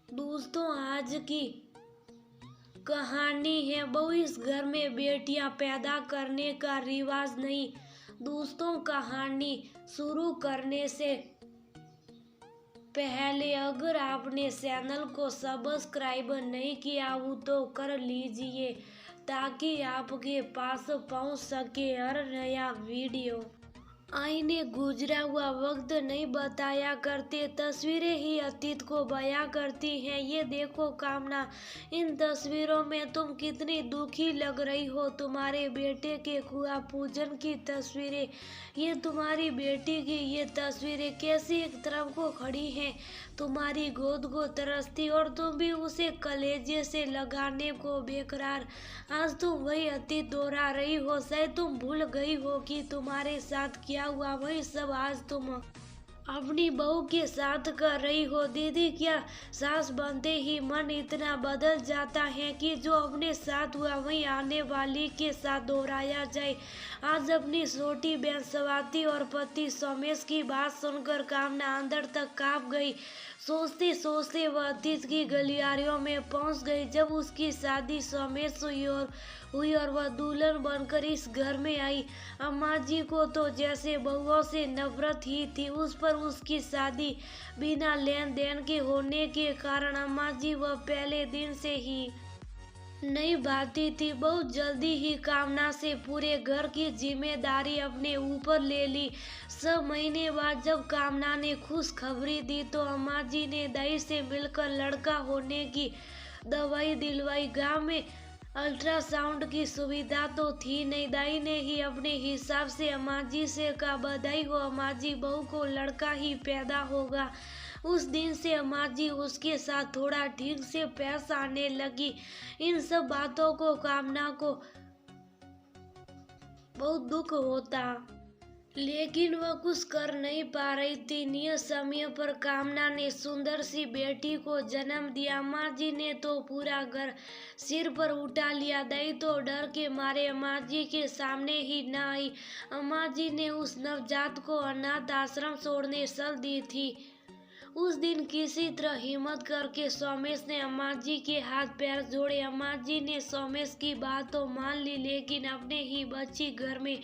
दोस्तों, आज की कहानी है बहु इस घर में बेटियां पैदा करने का रिवाज नहीं। दोस्तों, कहानी शुरू करने से पहले अगर आपने चैनल को सब्सक्राइब नहीं किया हो तो कर लीजिए ताकि आपके पास पहुंच सके हर नया वीडियो। आईने गुजरा हुआ वक्त नहीं बताया करते, तस्वीरें ही अतीत को बयां करती हैं। ये देखो कामना, इन तस्वीरों में तुम कितनी दुखी लग रही हो। तुम्हारे बेटे के कुआं पूजन की तस्वीरें, ये तुम्हारी बेटी की ये तस्वीरें कैसी एक तरफ को खड़ी हैं, तुम्हारी गोद को तरसती और तुम भी उसे कलेजे से लगाने को बेकरार। आज तुम वही अतीत दोहरा रही हो। शायद तुम भूल गई हो कि तुम्हारे साथ क्या हुआ, वही सब आज तुम अपनी बहू के साथ कर रही हो। दीदी, क्या सास बनते ही मन इतना बदल जाता है कि जो अपने साथ हुआ वही आने वाली के साथ दोहराया जाए। आज अपनी छोटी बहन स्वाति और पति सोमेश की बात सुनकर कामना अंदर तक कांप गई। सोचते सोचते वह अतीत की गलियारियों में पहुंच गई जब उसकी शादी सोमेश हुई और वह दुल्हन बनकर इस घर में आई। अम्मा जी को तो जैसे बहुओं से नफरत ही थी। उस पर उसकी शादी बिना लेन देन के होने के कारण अम्मा जी वह पहले दिन से ही नहीं भाती थी। बहुत जल्दी ही कामना से पूरे घर की जिम्मेदारी अपने ऊपर ले ली। 6 महीने बाद जब कामना ने खुशखबरी दी तो अम्मा जी ने दाई से मिलकर लड़का होने की दवाई दिलवाई। गांव में अल्ट्रासाउंड की सुविधा तो थी नहीं। दाई ने ही अपने हिसाब से अम्मा जी से कहा, बधाई हो अम्मा जी, बहू को लड़का ही पैदा होगा। उस दिन से अम्मा जी उसके साथ थोड़ा ठीक से पेश आने लगी। इन सब बातों को कामना को बहुत दुख होता, लेकिन वह कुछ कर नहीं पा रही थी। नियत समय पर कामना ने सुंदर सी बेटी को जन्म दिया। अम्मा जी ने तो पूरा घर सिर पर उठा लिया। दाई तो डर के मारे अम्मा जी के सामने ही न आई। अम्मा जी ने उस नवजात को अनाथ आश्रम छोड़ने चल दी थी। उस दिन किसी तरह हिम्मत करके सोमेश ने अम्मा जी के हाथ पैर जोड़े। अम्मा जी ने सोमेश की बात तो मान ली, लेकिन अपने ही बच्ची घर में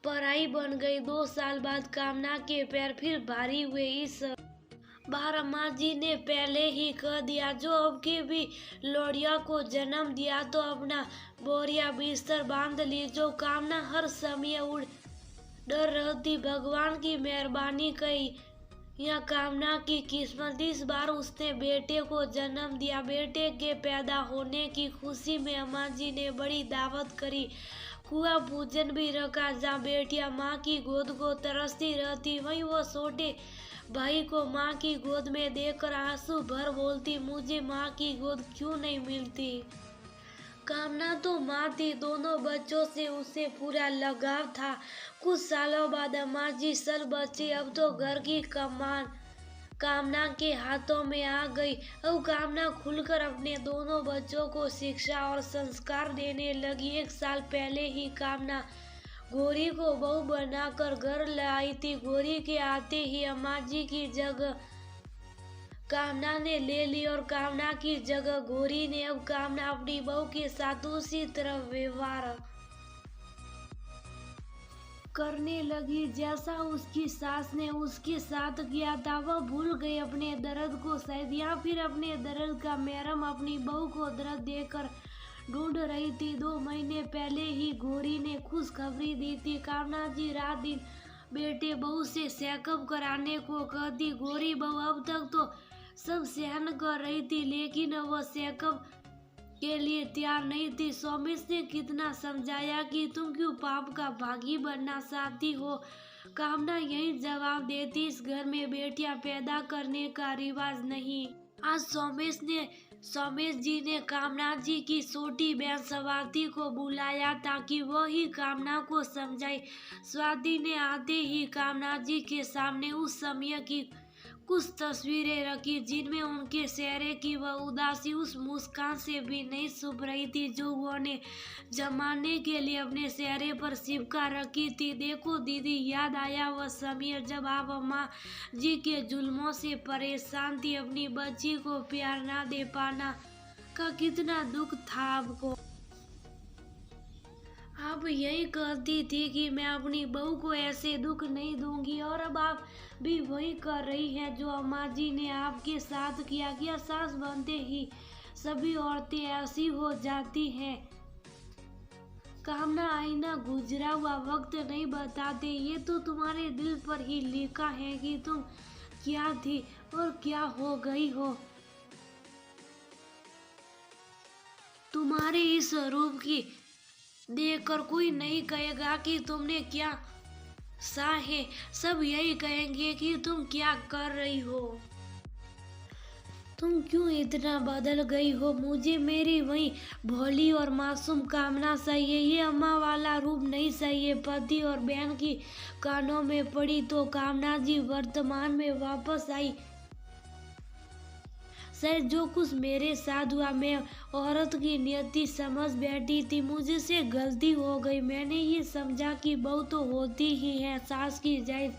पराई बन गई। 2 साल बाद कामना के पैर फिर भारी हुए। इस बार अम्मा जी ने पहले ही कह दिया, जो अब की भी लोड़िया को जन्म दिया तो अपना बोरिया बिस्तर बांध ली। जो कामना हर समय डर रहती, भगवान की मेहरबानी कही या कामना की किस्मत, इस बार उसने बेटे को जन्म दिया। बेटे के पैदा होने की खुशी में अम्मा जी ने बड़ी दावत करी। कुआं पूजन भी रखा जहाँ बेटियां माँ की गोद को तरसती रहती। वहीं वो छोटे भाई को माँ की गोद में देखकर आंसू भर बोलती, मुझे माँ की गोद क्यों नहीं मिलती। कामना तो माँ थी, दोनों बच्चों से उसे पूरा लगाव था। कुछ सालों बाद अम्मा जी सल बची। अब तो घर की कमान कामना के हाथों में आ गई। अब कामना खुलकर अपने दोनों बच्चों को शिक्षा और संस्कार देने लगी। 1 साल पहले ही कामना गौरी को बहू बनाकर घर लाई थी। गौरी के आते ही अम्मा जी की जगह कामना ने ले ली और कामना की जगह गौरी ने। अब कामना अपनी बहू के साथ उसी तरह व्यवहार करने लगी जैसा उसकी सास ने उसके साथ किया था। वह भूल गई अपने दर्द को शायद, या फिर अपने दर्द का मरहम अपनी बहू को दर्द देकर ढूंढ रही थी। 2 महीने पहले ही गौरी ने खुशखबरी दी थी। कामना जी रात दिन बेटे बहू से चेकअप कराने को कहती। गौरी बहू अब तक तो सब सहन कर रही थी, लेकिन वह चेकअप के लिए तैयार नहीं थी। सोमेश ने कितना समझाया कि तुम क्यों पाप का भागी बनना चाहती हो। कामना यही जवाब देती, इस घर में बेटियां पैदा करने का रिवाज नहीं। आज सोमेश जी ने कामना जी की छोटी बहन स्वाति को बुलाया ताकि वह ही कामना को समझाए। स्वाति ने आते ही कामना जी के सामने उस समय की कुछ तस्वीरें रखी जिनमें उनके चेहरे की वह उदासी उस मुस्कान से भी नहीं छुप रही थी जो उन्होंने जमाने के लिए अपने चेहरे पर चिपका रखी थी। देखो दीदी, याद आया वह समय जब आप अम्मा जी के जुल्मों से परेशान थी। अपनी बच्ची को प्यार ना दे पाना का कितना दुख था आपको। आप यही कहती थी कि मैं अपनी बहू को ऐसे दुख नहीं दूंगी, और अब आप भी वही कर रही हैं जो अम्मा जी ने आपके साथ किया। क्या सास बनते ही सभी औरतें ऐसी हो जाती हैं? कामना, आईना गुजरा हुआ वक्त नहीं बताते, ये तो तुम्हारे दिल पर ही लिखा है कि तुम क्या थी और क्या हो गई हो। तुम्हारे इस रूप की देखकर कोई नहीं कहेगा कि तुमने क्या सा है, सब यही कहेंगे कि तुम क्या कर रही हो। तुम क्यों इतना बदल गई हो? मुझे मेरी वही भोली और मासूम कामना चाहिए, ये अम्मा वाला रूप नहीं चाहिए। पति और बहन की कानों में पड़ी तो कामना जी वर्तमान में वापस आई। शायद जो कुछ मेरे साथ हुआ, मैं औरत की नियति समझ बैठी थी, मुझसे गलती हो गई। मैंने ये समझा कि बहू तो होती ही है सास की जायज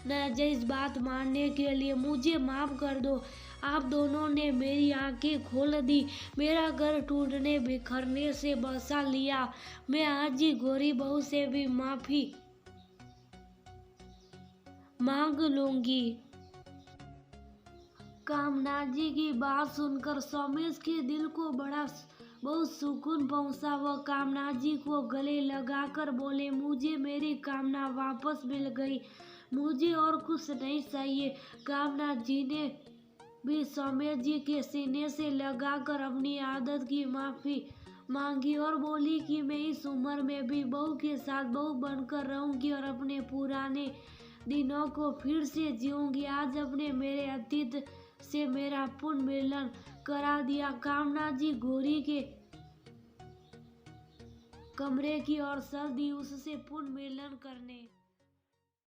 नाजायज बात मानने के लिए। मुझे माफ कर दो। आप दोनों ने मेरी आंखें खोल दी, मेरा घर टूटने बिखरने से बचा लिया। मैं आज ही गोरी बहू से भी माफी मांग लूंगी। कामना जी की बात सुनकर सोमेश के दिल को बहुत सुकून पहुंचा। वह कामना जी को गले लगाकर बोले, मुझे मेरी कामना वापस मिल गई, मुझे और कुछ नहीं चाहिए। कामना जी ने भी सोमेश जी के सीने से लगाकर अपनी आदत की माफी मांगी और बोली कि मैं इस उम्र में भी बहू के साथ बहू बनकर रहूंगी और अपने पुराने दिनों को फिर से जीऊंगी। आज अपने मेरे अतीत से मेरा पुनर्मिलन करा दिया। कामना जी गोरी के कमरे की ओर चल दी उससे पुनर्मिलन करने।